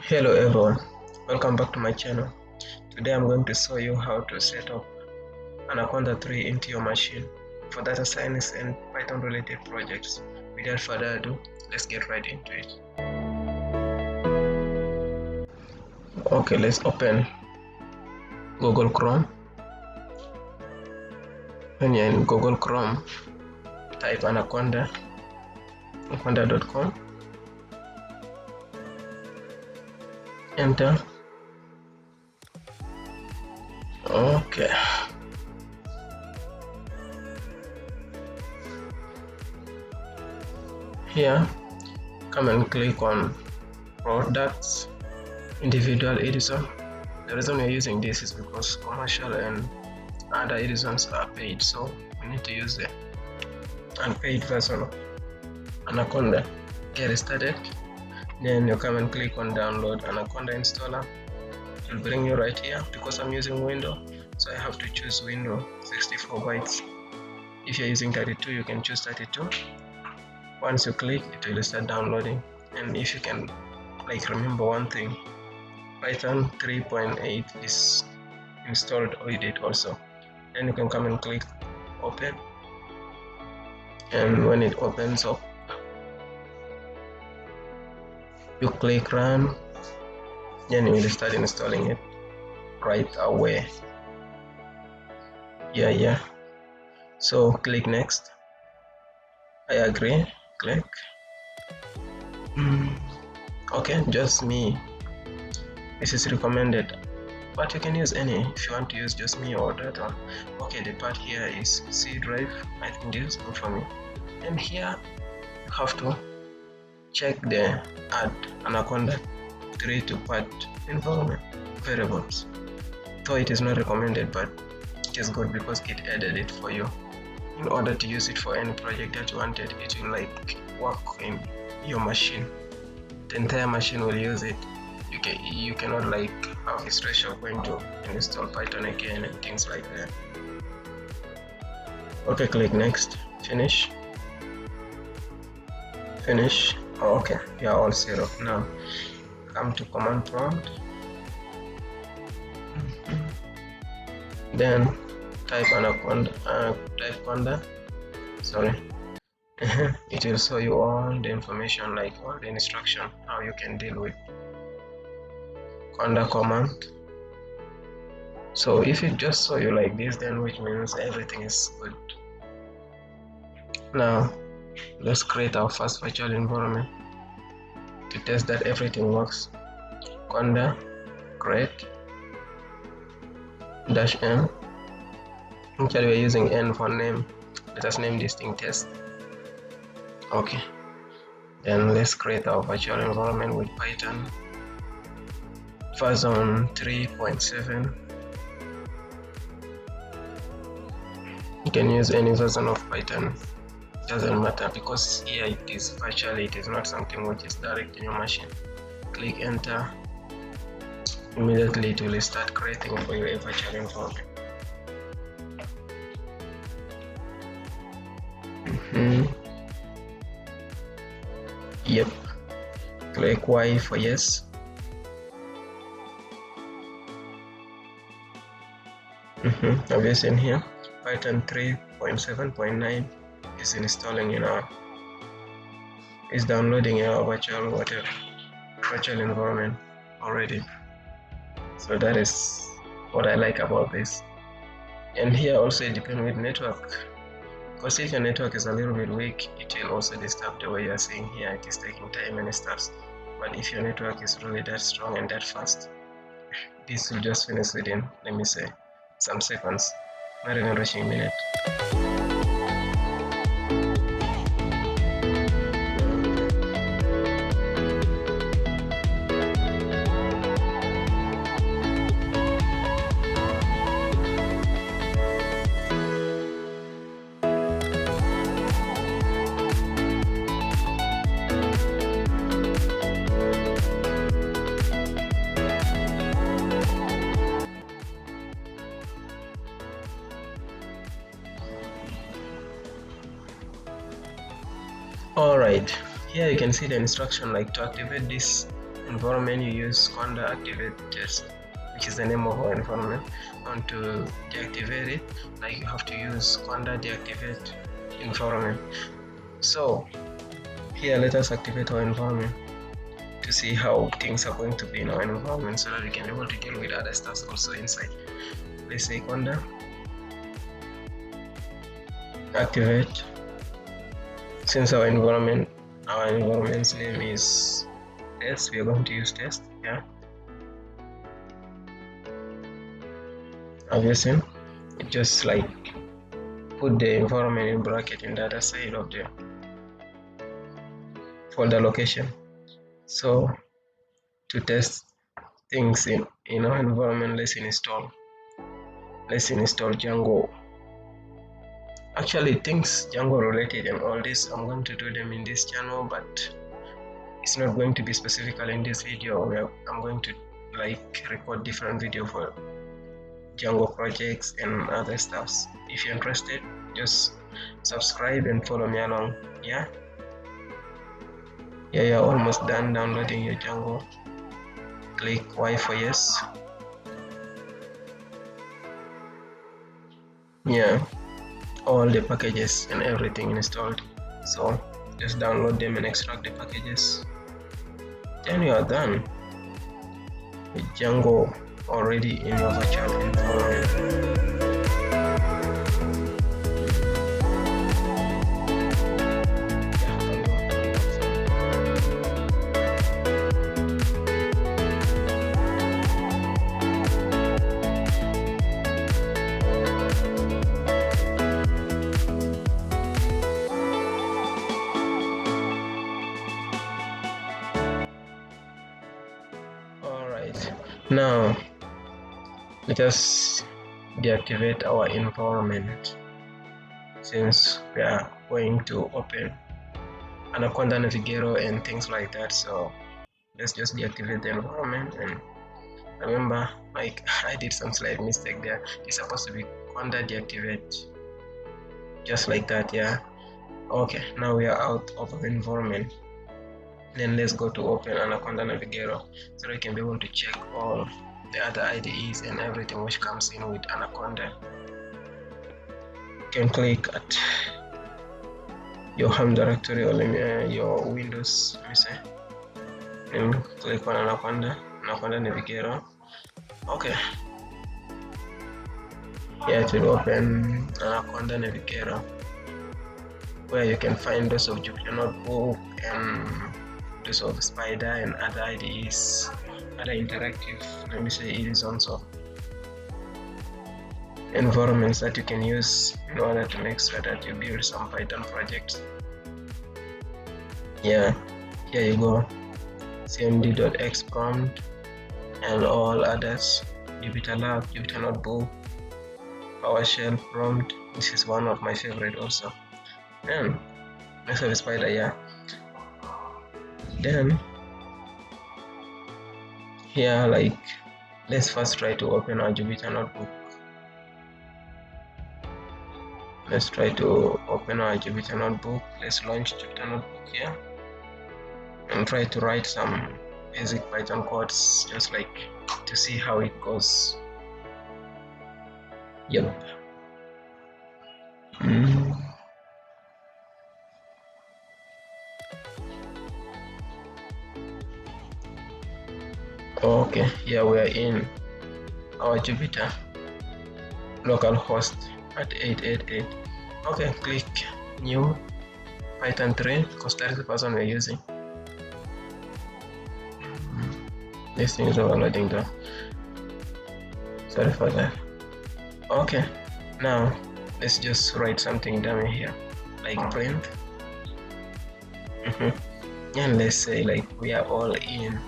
Hello everyone, welcome back to my channel. Today I'm going to show you how to set up Anaconda 3 into your machine for data science and Python related projects. Without further ado, let's get right into it. Okay, let's open Google Chrome. When you're in Google Chrome, type anaconda.com. Enter. Okay. Here, come and click on products, individual editor. The reason we're using this is because commercial and other editions are paid, so we need to use the unpaid version of Anaconda. Get started. Then you come and click on download Anaconda installer. It will bring you right here. Because I'm using Windows, so I have to choose Windows 64 bytes. If you're using 32, you can choose 32. Once you click, it will start downloading. And if you can remember one thing, Python 3.8 is installed with it also. Then you can come and click open, and when it opens up, you click run, then you will start installing it right away. Yeah, so click next. I agree. Click. Okay, just me, this is recommended, but you can use any if you want to use just me or that one. Okay, the part here is C drive. I think this is good for me. And here you have to check the add Anaconda 3 to part environment variables. Though it is not recommended, but it is good because it added it for you. In order to use it for any project that you wanted, it will work in your machine. The entire machine will use it. You cannot have a stress of going to install Python again and things like that. Okay, click next. Finish. Oh, okay, you are all set up now. Come to command prompt. Then type conda. Sorry. It will show you all the information, all the instruction, how you can deal with conda command. So if it just show you like this, then which means everything is good. Now let's create our first virtual environment to test that everything works. Conda create -n. Actually, we're using n for name. Let us name this thing test. Okay, then let's create our virtual environment with Python version 3.7. You can use any version of Python, doesn't matter, because here it is virtually, it is not something which is direct in your machine. Click enter. Immediately it will start creating for you a virtual environment. Yep, click Y for yes. Have you seen here Python 3.7.9 is installing is downloading in our virtual environment already. So that is what I like about this. And here also it depends with network, because if your network is a little bit weak, it will also disturb the way you are seeing here. It is taking time and stuff. But if your network is really that strong and that fast, this will just finish within, let me say, some seconds, not even reaching a minute. Alright, here you can see the instruction to activate this environment, you use conda activate test, which is the name of our environment. And to deactivate it, like you have to use conda deactivate environment. So here, let us activate our environment to see how things are going to be in our environment so that we can be able to deal with other stuff also inside. Let's say conda activate. Since our environment's name is test, we are going to use test. Yeah, have you seen? It just like put the environment in bracket in the other side of the folder location. So to test things in our environment, let's install Django. Actually, things Django related and all this, I'm going to do them in this channel, but it's not going to be specifically in this video. I'm going to like record different video for Django projects and other stuffs. If you're interested, just subscribe and follow me along. Yeah, you're almost done downloading your Django. Click Y for yes. Yeah, all the packages and everything installed. So just download them and extract the packages. Then you are done with Django already in your virtual environment. Now let us deactivate our environment since we are going to open Anaconda Navigator and things like that. So let's just deactivate the environment. And remember, like I did some slight mistake there. It's supposed to be conda deactivate, just like that. Yeah, okay, now we are out of the environment. Then let's go to open Anaconda Navigator so we can be able to check all the other IDEs and everything which comes in with Anaconda. You can click at your home directory or your Windows, let me say, and click on Anaconda Navigator. Okay, here it will open Anaconda Navigator, where you can find those of Jupyter Notebook and those of Spider and other IDEs, other interactive, let me say, editors of environments that you can use in order to make sure that you build some Python projects. Yeah, here you go, cmd.x prompt and all others, Jupyter Lab, Jupyter Notebook, PowerShell prompt. This is one of my favorite also. And let's have a Spider. Yeah, then here, like, let's first try to open our Jupyter Notebook. Let's try to open our Jupyter Notebook. Let's launch Jupyter Notebook here and try to write some basic Python codes, just like to see how it goes. Yep. Okay, here we are in our Jupyter localhost at 888. Okay, click new Python 3 because that is the person we're using. This thing is overloading though. Sorry for that. Okay, now let's just write something down here, like print. And let's say like we are all in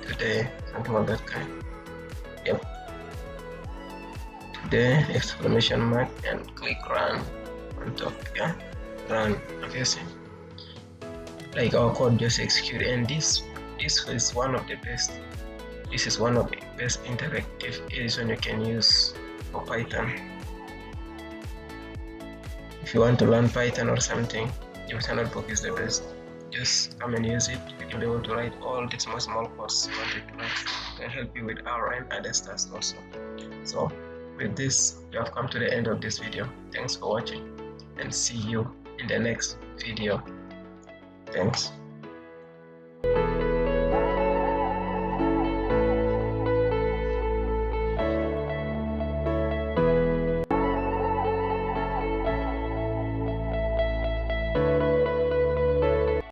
today, something of that kind. Yep, today, exclamation mark, and click run on top. Yeah, run. Okay, see, like our code just execute, and this is one of the best. This is one of the best interactive edition you can use for Python. If you want to learn Python or something, Jupyter Notebook is the best. Just come and use it. You can be able to write all the small codes you wanted to write. It can help you with R and other stuff also. So with this, you have come to the end of this video. Thanks for watching and see you in the next video. Thanks.